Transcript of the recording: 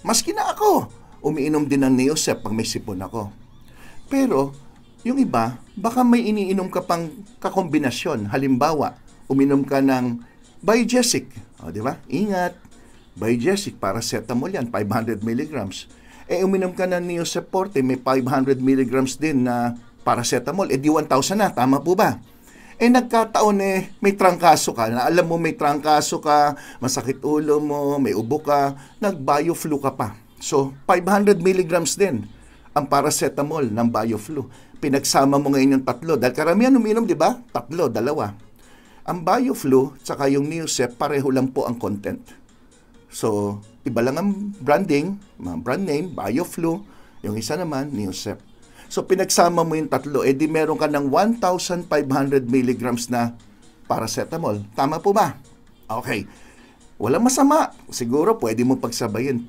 Maski na ako, umiinom din ng Neosep pag may sipon ako. Pero, yung iba, baka may iniinom ka pang kakombinasyon. Halimbawa, uminom ka ng Biogesic. O, di ba? Ingat. Biogesic, paracetamol yan, 500 milligrams. Uminom ka ng Neosep Forte, may 500 milligrams din na paracetamol. Di 1,000 na. Tama po ba? Nagkataon may trangkaso ka, na alam mo may trangkaso ka, masakit ulo mo, may ubo ka, nag-bioflu ka pa. So, 500 milligrams din ang paracetamol ng bioflu. Pinagsama mo ngayon yung tatlo. Dahil karamihan uminom, di ba? Tatlo, dalawa. Ang bioflu, tsaka yung Neosep, pareho lang po ang content. So, iba lang ang branding, brand name, bioflu, yung isa naman, Neosep. So, pinagsama mo yung tatlo, di meron ka ng 1,500 milligrams na paracetamol. Tama po ba? Okay. Walang masama. Siguro, pwede mo pagsabayin.